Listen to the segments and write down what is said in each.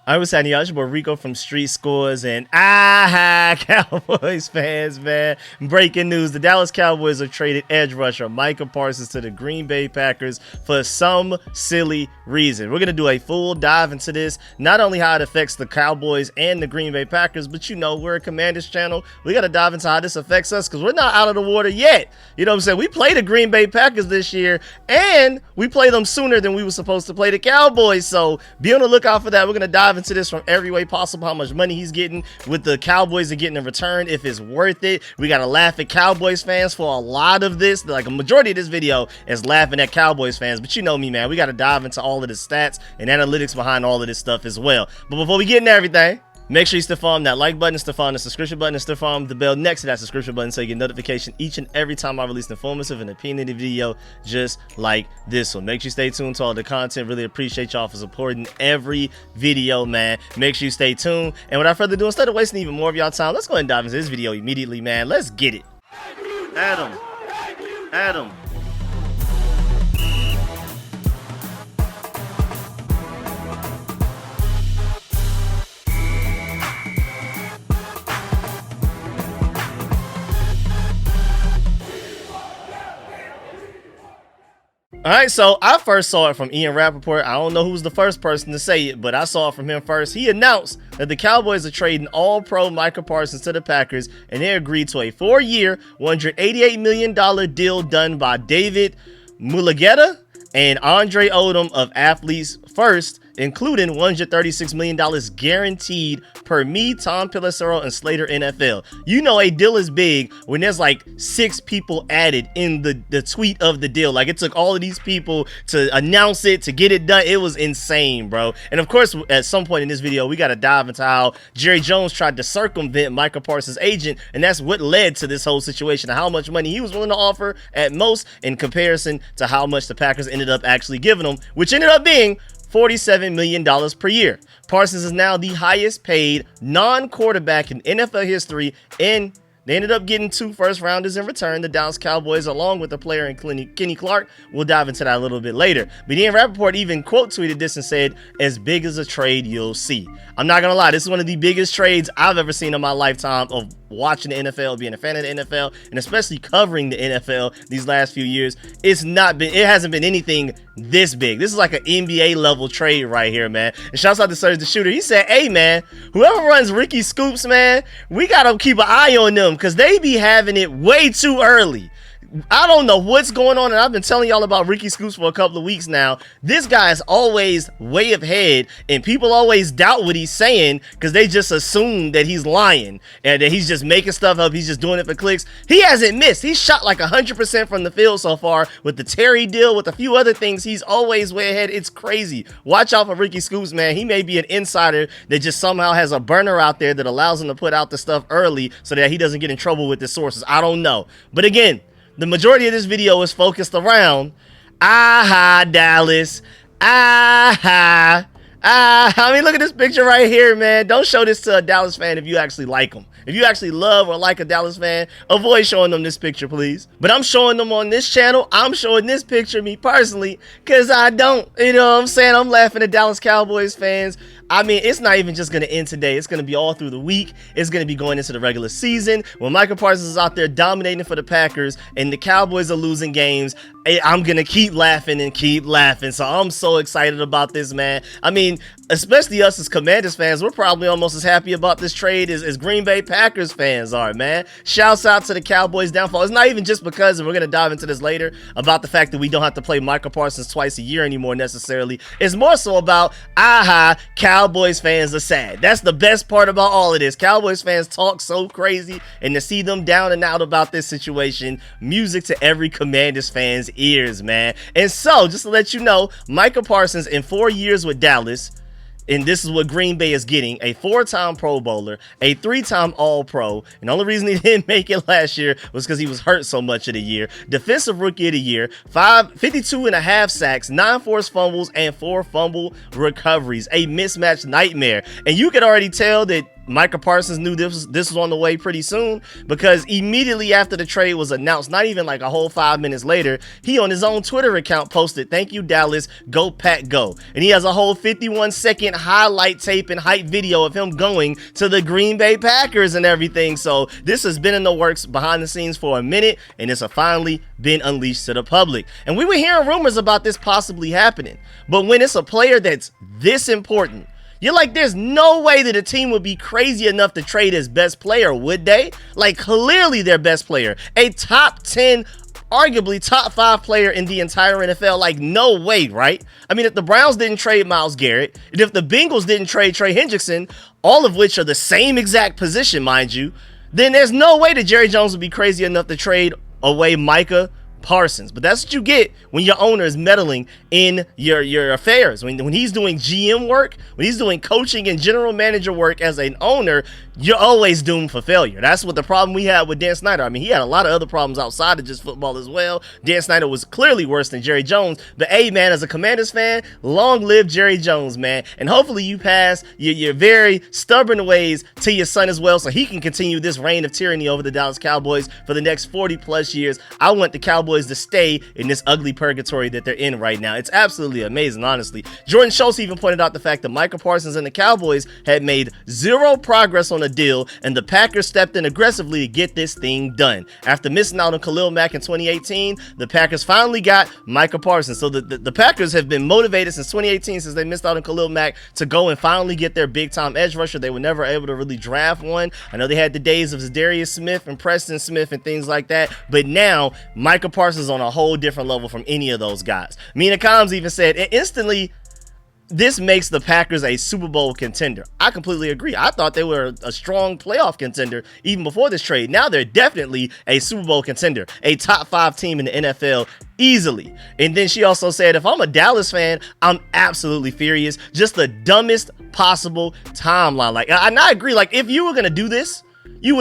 I was saying, y'all, it's your boy Rico from StreetScores, and Cowboys fans, man. Breaking news: the Dallas Cowboys have traded edge rusher Micah Parsons to the Green Bay Packers for some silly reason. We're gonna do a full dive into this, not only how it affects the Cowboys and the Green Bay Packers, but we're a Commanders channel. We gotta dive into how this affects us because we're not out of the water yet. You know what I'm saying? We played the Green Bay Packers this year, and we played them sooner than we were supposed to play the Cowboys. So be on the lookout for that. We're gonna dive into this from every way possible, how much money he's getting, with the Cowboys are getting in return, if it's worth it. We gotta laugh at Cowboys fans for a lot of this. Like a majority of this video is laughing at Cowboys fans, but you know me, man. We gotta dive into all of the stats and analytics behind all of this stuff as well. But before we get into everything, make sure you still farm that like button, still farm the subscription button, and still farm the bell next to that subscription button so you get notification each and every time I release an informative and opinionated video just like this one. Make sure you stay tuned to all the content. Really appreciate y'all for supporting every video, man. Make sure you stay tuned. And without further ado, instead of wasting even more of y'all time, let's go ahead and dive into this video immediately, man. Let's get it. Adam. All right, so I first saw it from Ian Rappaport. I don't know who was the first person to say it, but I saw it from him first. He announced that the Cowboys are trading all-pro Micah Parsons to the Packers, and they agreed to a 4-year, $188 million deal done by David Mulugeta and Andre Odom of Athletes First, including $136 million guaranteed per me, Tom Pelissero, and Slater NFL. You know a deal is big when there's like 6 people added in the tweet of the deal. Like, it took all of these people to announce it, to get it done. It was insane, bro. And of course, at some point in this video, we got to dive into how Jerry Jones tried to circumvent Micah Parsons' agent, and that's what led to this whole situation, and how much money he was willing to offer at most in comparison to how much the Packers ended up actually giving him, which ended up being $47 million per year. Parsons is now the highest paid non-quarterback in NFL history, and they ended up getting 2 first-rounders in return, the Dallas Cowboys, along with the player in Kenny Clark. We'll dive into that a little bit later. But Ian Rappaport even quote-tweeted this and said, "As big as a trade you'll see." I'm not going to lie, this is one of the biggest trades I've ever seen in my lifetime of watching the NFL, being a fan of the NFL, and especially covering the NFL these last few years. It hasn't been anything this big. This is like an NBA level trade right here, man. And shouts out to Serge the Shooter. He said, "Hey, man, whoever runs Ricky Scoops, man, we got to keep an eye on them because they be having it way too early." I don't know what's going on, and I've been telling y'all about Ricky Scoops for a couple of weeks now. This guy is always way ahead, and people always doubt what he's saying because they just assume that he's lying and that he's just making stuff up. He's just doing it for clicks. He hasn't missed. He's shot like 100% from the field so far with the Terry deal, with a few other things. He's always way ahead. It's crazy. Watch out for Ricky Scoops, man. He may be an insider that just somehow has a burner out there that allows him to put out the stuff early so that he doesn't get in trouble with the sources. I don't know. But again, the majority of this video is focused around Dallas. I mean, look at this picture right here, man. Don't show this to a Dallas fan if you actually like them. If you actually love or like a Dallas fan, avoid showing them this picture, please. But I'm showing them on this channel. I'm showing this picture, me personally, because I don't. You know what I'm saying? I'm laughing at Dallas Cowboys fans. I mean, it's not even just going to end today. It's going to be all through the week. It's going to be going into the regular season. When Micah Parsons is out there dominating for the Packers and the Cowboys are losing games, I'm going to keep laughing and keep laughing. So I'm so excited about this, man. I mean, especially us as Commanders fans, we're probably almost as happy about this trade as Green Bay Packers fans are, man. Shouts out to the Cowboys downfall. It's not even just because, and we're going to dive into this later, about the fact that we don't have to play Micah Parsons twice a year anymore necessarily. It's more so about, Cowboys fans are sad. That's the best part about all of this. Cowboys fans talk so crazy, and to see them down and out about this situation, music to every Commanders fan's ears, man. And so, just to let you know, Micah Parsons in 4 years with Dallas, and this is what Green Bay is getting: a 4-time Pro Bowler, a 3-time All-Pro, and the only reason he didn't make it last year was because he was hurt so much of the year. Defensive Rookie of the Year, 52.5 sacks, 9 forced fumbles, and 4 fumble recoveries. A mismatch nightmare. And you can already tell that Micah Parsons knew this was on the way pretty soon, because immediately after the trade was announced, not even like a whole 5 minutes later, he on his own Twitter account posted, "Thank you, Dallas, go Pack go." And he has a whole 51-second highlight tape and hype video of him going to the Green Bay Packers and everything. So this has been in the works behind the scenes for a minute, and it's finally been unleashed to the public. And we were hearing rumors about this possibly happening, but when it's a player that's this important, you're like, there's no way that a team would be crazy enough to trade his best player, would they? Like, clearly their best player, a top 10, arguably top 5 player in the entire NFL. Like, no way, right? I mean, if the Browns didn't trade Myles Garrett, and if the Bengals didn't trade Trey Hendrickson, all of which are the same exact position, mind you, then there's no way that Jerry Jones would be crazy enough to trade away Micah Parsons. But that's what you get when your owner is meddling in your affairs. When he's doing GM work, when he's doing coaching and general manager work as an owner, you're always doomed for failure. That's what the problem we had with Dan Snyder. I mean, he had a lot of other problems outside of just football as well. Dan Snyder was clearly worse than Jerry Jones. But hey, man, as a Commanders fan, long live Jerry Jones, man. And hopefully you pass your very stubborn ways to your son as well, so he can continue this reign of tyranny over the Dallas Cowboys for the next 40 plus years. I want the Cowboys to stay in this ugly purgatory that they're in right now. It's absolutely amazing, honestly. Jordan Schultz even pointed out the fact that Micah Parsons and the Cowboys had made zero progress on a deal, and the Packers stepped in aggressively to get this thing done. After missing out on Khalil Mack in 2018, the Packers finally got Micah Parsons. So the Packers have been motivated since 2018, since they missed out on Khalil Mack, to go and finally get their big-time edge rusher. They were never able to really draft one. I know they had the days of Zadarius Smith and Preston Smith and things like that, but now Micah Parsons is on a whole different level from any of those guys. Mina Kimes even said, instantly, this makes the Packers a Super Bowl contender. I completely agree. I thought they were a strong playoff contender even before this trade. Now they're definitely a Super Bowl contender, a top 5 team in the NFL easily. And then she also said, if I'm a Dallas fan, I'm absolutely furious. Just the dumbest possible timeline. Like, and I agree. Like, if you were going to do this, you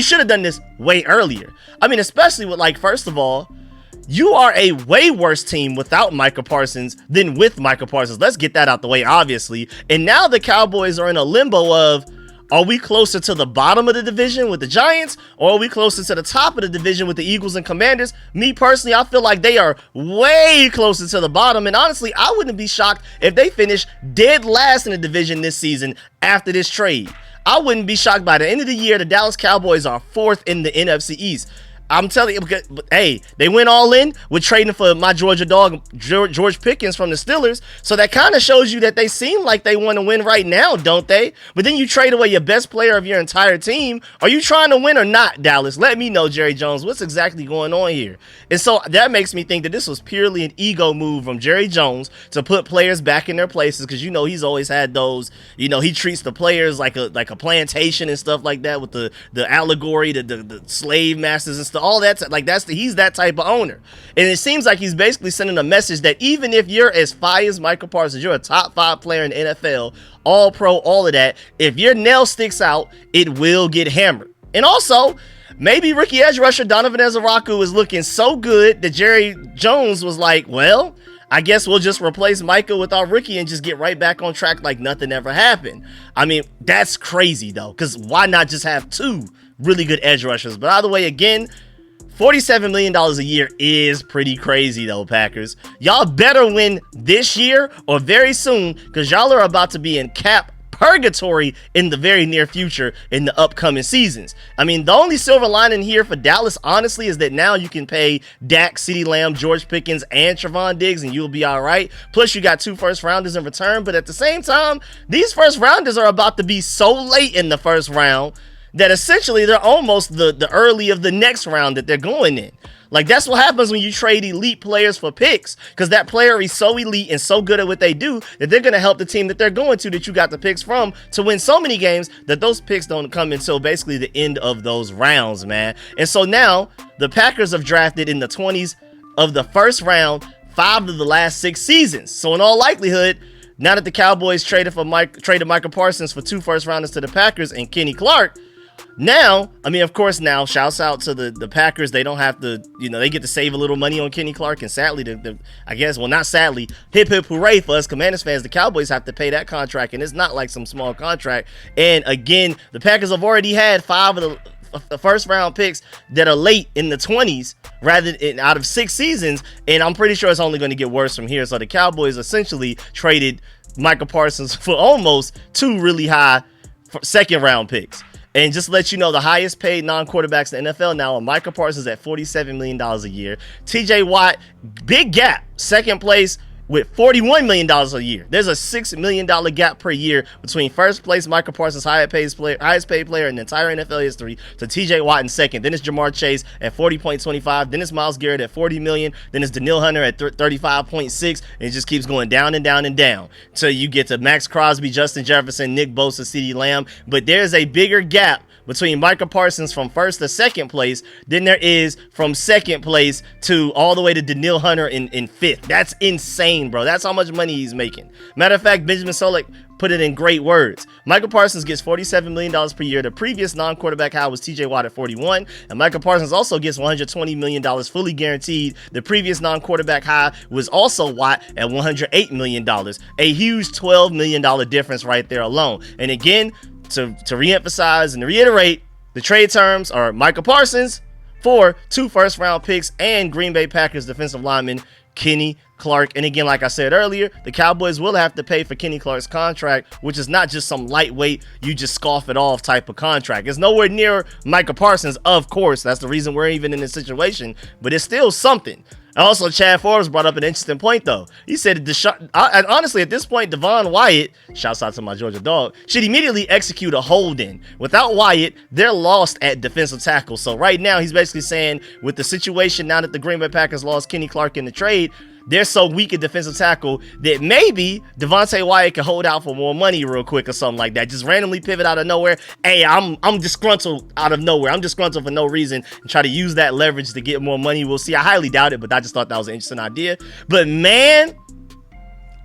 should have done this way earlier. I mean, especially with, like, first of all, you are a way worse team without Micah Parsons than with Micah Parsons. Let's get that out the way, obviously. And now the Cowboys are in a limbo of, are we closer to the bottom of the division with the Giants, or are we closer to the top of the division with the Eagles and Commanders? Me personally, I feel like they are way closer to the bottom. And honestly, I wouldn't be shocked if they finish dead last in the division this season after this trade. I wouldn't be shocked by the end of the year. The Dallas Cowboys are 4th in the NFC East. I'm telling you, because, hey, they went all in with trading for my Georgia dog, George Pickens from the Steelers. So that kind of shows you that they seem like they want to win right now, don't they? But then you trade away your best player of your entire team. Are you trying to win or not, Dallas? Let me know, Jerry Jones. What's exactly going on here? And so that makes me think that this was purely an ego move from Jerry Jones to put players back in their places, because, you know, he's always had those, you know, he treats the players like a plantation and stuff like that, with the allegory, the slave masters and stuff. All that, like, he's that type of owner. And it seems like he's basically sending a message that even if you're as fire as Micah Parsons, you're a top 5 player in the NFL, all pro, all of that, if your nail sticks out, it will get hammered. And also, maybe rookie edge rusher Donovan Ezaraku is looking so good that Jerry Jones was like, well, I guess we'll just replace Micah with our rookie and just get right back on track like nothing ever happened. I mean, that's crazy though, because why not just have 2 really good edge rushers? But either way, again, $47 million a year is pretty crazy though, Packers. Y'all better win this year or very soon, because y'all are about to be in cap purgatory in the very near future in the upcoming seasons. I mean, the only silver lining here for Dallas, honestly, is that now you can pay Dak, CeeDee Lamb, George Pickens, and Trevon Diggs, and you'll be all right. Plus, you got 2 first-rounders in return. But at the same time, these first-rounders are about to be so late in the first round that essentially they're almost the early of the next round that they're going in. Like, that's what happens when you trade elite players for picks, because that player is so elite and so good at what they do that they're going to help the team that they're going to, that you got the picks from, to win so many games that those picks don't come until basically the end of those rounds, man. And so now the Packers have drafted in the 20s of the first round 5 of the last 6 seasons. So in all likelihood, now that the Cowboys traded Micah Parsons for 2 first rounders to the Packers and Kenny Clark, Now, I mean, of course, now shouts out to the Packers. They don't have to, they get to save a little money on Kenny Clark. And sadly, I guess, well, not sadly, hip hip hooray for us Commanders fans. The Cowboys have to pay that contract, and it's not like some small contract. And again, the Packers have already had 5 of the first round picks that are late in the 20s rather than out of 6 seasons. And I'm pretty sure it's only going to get worse from here. So the Cowboys essentially traded Micah Parsons for almost 2 really high second round picks. And just to let you know, the highest paid non-quarterbacks in the NFL now are Micah Parsons at $47 million a year. TJ Watt, big gap, second place with $41 million a year. There's a $6 million gap per year between first place Micah Parsons, highest paid player in the entire NFL history, to TJ Watt in second. Then it's Jamar Chase at 40.25. Then it's Myles Garrett at $40 million. Then it's Danielle Hunter at 35.6. And it just keeps going down and down and down until you get to Max Crosby, Justin Jefferson, Nick Bosa, CeeDee Lamb. But there's a bigger gap between Micah Parsons from first to second place than there is from second place to all the way to Danielle Hunter in fifth. That's insane, bro. That's how much money he's making. Matter of fact, Benjamin Solak put it in great words. Micah Parsons gets $47 million per year. The previous non-quarterback high was TJ Watt at 41, and Micah Parsons also gets $120 million fully guaranteed. The previous non-quarterback high was also Watt at $108 million. A huge $12 million difference right there alone. And again, to reemphasize and reiterate, the trade terms are Micah Parsons for 2 first-round picks and Green Bay Packers defensive lineman Kenny Clark. And again, like I said earlier, the Cowboys will have to pay for Kenny Clark's contract, which is not just some lightweight, you just scoff it off type of contract. It's nowhere near Micah Parsons, of course. That's the reason we're even in this situation, but it's still something. Also, Chad Forbes brought up an interesting point, though. He said, honestly, at this point, Devon Wyatt, shouts out to my Georgia dog, should immediately execute a hold-in. Without Wyatt, they're lost at defensive tackle. So right now, he's basically saying, with the situation now that the Green Bay Packers lost Kenny Clark in the trade, they're so weak at defensive tackle that maybe Devontae Wyatt can hold out for more money real quick or something like that. Just randomly pivot out of nowhere. Hey, I'm disgruntled out of nowhere. I'm disgruntled for no reason and try to use that leverage to get more money. We'll see. I highly doubt it, but I just thought that was an interesting idea. But man,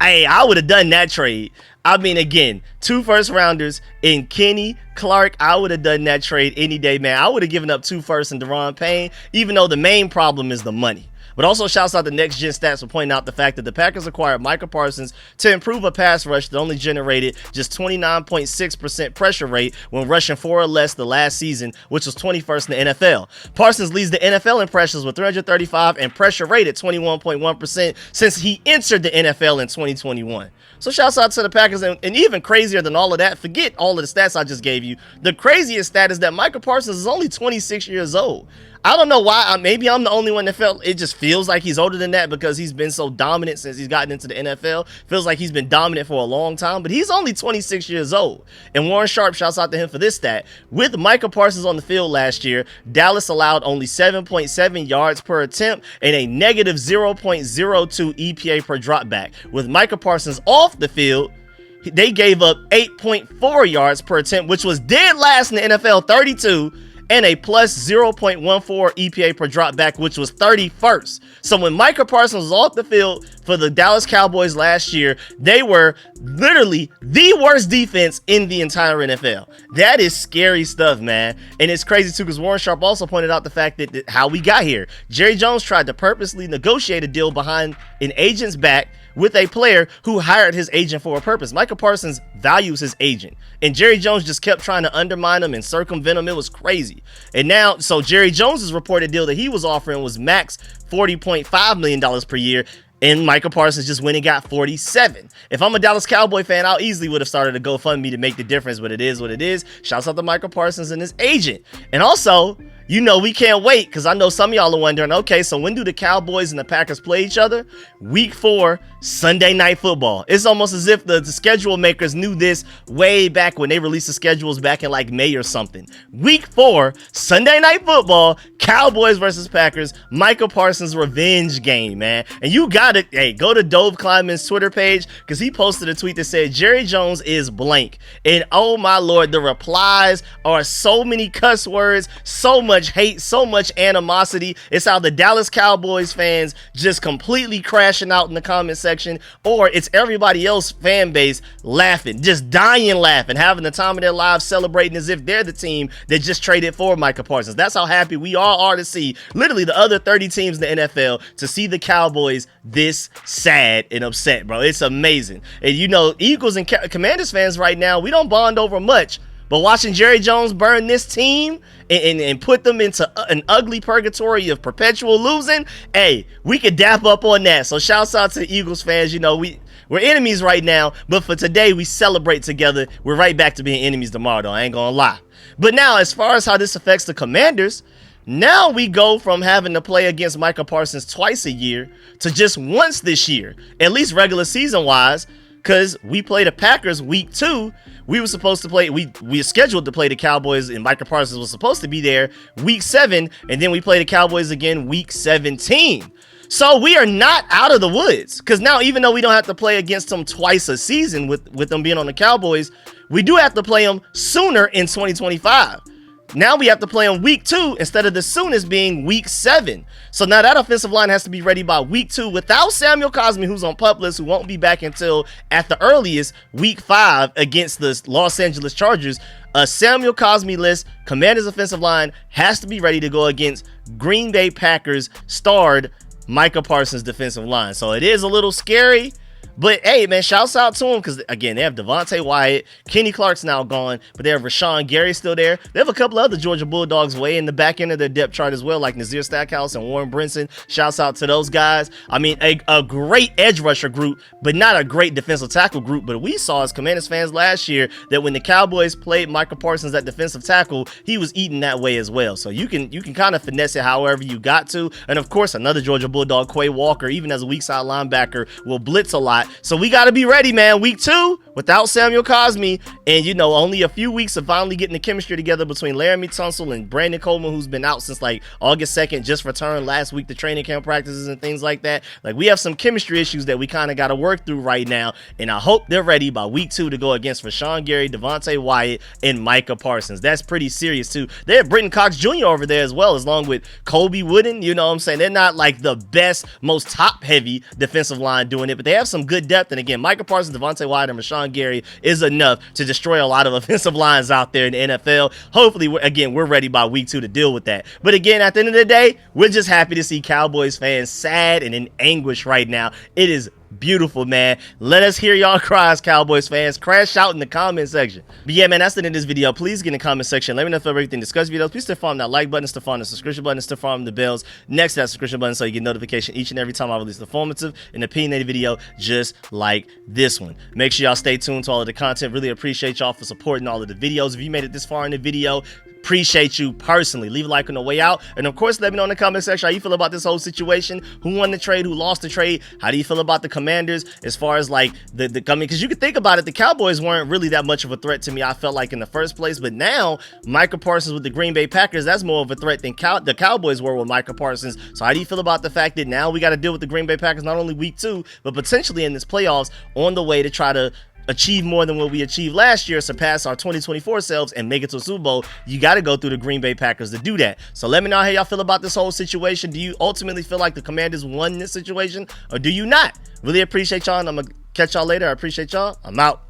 hey, I would have done that trade. I mean, again, 2 first rounders in Kenny Clark. I would have done that trade any day, man. I would have given up 2 firsts in Daron Payne, even though the main problem is the money. But also shouts out to Next Gen Stats for pointing out the fact that the Packers acquired Micah Parsons to improve a pass rush that only generated just 29.6% pressure rate when rushing 4 or less the last season, which was 21st in the NFL. Parsons leads the NFL in pressures with 335 and pressure rate at 21.1% since he entered the NFL in 2021. So shouts out to the Packers, and even crazier than all of that, forget all of the stats I just gave you. The craziest stat is that Micah Parsons is only 26 years old. I don't know why. Maybe I'm the only one that felt it just feels like he's older than that because he's been so dominant since he's gotten into the NFL. Feels like he's been dominant for a long time, but he's only 26 years old. And Warren Sharp, shouts out to him for this stat. With Micah Parsons on the field last year, Dallas allowed only 7.7 yards per attempt and a negative 0.02 EPA per dropback. With Micah Parsons off the field, they gave up 8.4 yards per attempt, which was dead last in the NFL, 32, and a plus 0.14 EPA per dropback, which was 31st. So when Micah Parsons was off the field for the Dallas Cowboys last year, they were literally the worst defense in the entire NFL. That is scary stuff, man. And it's crazy too, because Warren Sharp also pointed out the fact that how we got here. Jerry Jones tried to purposely negotiate a deal behind an agent's back with a player who hired his agent for a purpose. Micah Parsons values his agent, and Jerry Jones just kept trying to undermine him and circumvent him. It was crazy. And now, so Jerry Jones's reported deal that he was offering was max $40.5 million per year, and Micah Parsons just went and got 47. If I'm a Dallas Cowboy fan, I'll easily would have started a GoFundMe to make the difference, but it is what it is. Shouts out to Micah Parsons and his agent. And also, you know, we can't wait, because I know some of y'all are wondering, okay, so when do the Cowboys and the Packers play each other? Week 4, Sunday Night Football. It's almost as if the schedule makers knew this way back when they released the schedules back in like May or something. Week 4, Sunday Night Football, Cowboys versus Packers, Micah Parsons revenge game, man. And you gotta, hey, go to Dove Kleinman's Twitter page, because he posted a tweet that said, Jerry Jones is blank. And oh my Lord, the replies are so many cuss words, so much much hate, so much animosity. It's how the Dallas Cowboys fans just completely crashing out in the comment section, or it's everybody else fan base laughing, just dying laughing, having the time of their lives, celebrating as if they're the team that just traded for Micah Parsons. That's how happy we all are to see literally the other 30 teams in the NFL, to see the Cowboys this sad and upset, bro. It's amazing. And you know, Eagles and Commanders fans right now, we don't bond over much, but watching Jerry Jones burn this team and put them into an ugly purgatory of perpetual losing, hey, we could dap up on that. So shouts out to the Eagles fans. You know, we're enemies right now, but for today, we celebrate together. We're right back to being enemies tomorrow, though. I ain't gonna lie. But now, as far as how this affects the Commanders, now we go from having to play against Micah Parsons twice a year to just once this year, at least regular season wise, because we play the Packers week 2. We were supposed to play, we scheduled to play the Cowboys, and Micah Parsons was supposed to be there week 7, and then we play the Cowboys again week 17. So we are not out of the woods, because now, even though we don't have to play against them twice a season with them being on the Cowboys, we do have to play them sooner in 2025. Now we have to play on week 2 instead of the soonest being week 7. So now that offensive line has to be ready by week 2 without Samuel Cosmi, who's on PUP list, who won't be back until at the earliest week 5 against the Los Angeles Chargers. A Samuel Cosmi list Commanders offensive line has to be ready to go against Green Bay Packers starred Micah Parsons defensive line. So it is a little scary. But hey, man, shouts out to him, because again, they have Devontae Wyatt, Kenny Clark's now gone, but they have Rashawn Gary still there. They have a couple other Georgia Bulldogs way in the back end of their depth chart as well, like Nazir Stackhouse and Warren Brinson. Shouts out to those guys. I mean, a great edge rusher group, but not a great defensive tackle group. But we saw as Commanders fans last year that when the Cowboys played Micah Parsons at defensive tackle, he was eating that way as well. So you can kind of finesse it however you got to. And of course, another Georgia Bulldog, Quay Walker, even as a weak side linebacker, will blitz a lot. So we got to be ready, man. Week 2 without Samuel Cosmi, and you know, only a few weeks of finally getting the chemistry together between Laramie Tunsil and Brandon Coleman, who's been out since like August 2nd, just returned last week to training camp practices and things like that. Like, we have some chemistry issues that we kind of got to work through right now, and I hope they're ready by week 2 to go against Rashawn Gary, Devontae Wyatt, and Micah Parsons. That's pretty serious too. They have Britton Cox Jr. over there as well, along with Colby Wooden. You know what I'm saying? They're not like the best, most top-heavy defensive line doing it, but they have some good depth. And again, Micah Parsons, Devontae Wyatt, and Rashawn Gary is enough to destroy a lot of offensive lines out there in the NFL. Hopefully, we're ready by week 2 to deal with that. But again, at the end of the day, we're just happy to see Cowboys fans sad and in anguish right now. It is beautiful, man. Let us hear y'all cries, Cowboys fans. Crash out in the comment section. But yeah, man, that's the end of this video. Please get in the comment section. Let me know if everything discussed videos. Please still farm that like button, still farm the subscription button, still farm the bells next to that subscription button so you get notification each and every time I release an informative and opinionated video just like this one. Make sure y'all stay tuned to all of the content. Really appreciate y'all for supporting all of the videos. If you made it this far in the video, appreciate you personally. Leave a like on the way out, and of course, let me know in the comment section how you feel about this whole situation. Who won the trade? Who lost the trade? How do you feel about the Commanders as far as like the because you could think about it, the Cowboys weren't really that much of a threat to me, I felt like, in the first place, but now Micah Parsons with the Green Bay Packers, that's more of a threat than the Cowboys were with Micah Parsons. So how do you feel about the fact that now we got to deal with the Green Bay Packers not only week 2, but potentially in this playoffs on the way to try to achieve more than what we achieved last year, surpass our 2024 selves, and make it to a Super Bowl? You got to go through the Green Bay Packers to do that. So let me know how y'all feel about this whole situation. Do you ultimately feel like the Commanders won this situation, or do you not? Really appreciate y'all, and I'm going to catch y'all later. I appreciate y'all. I'm out.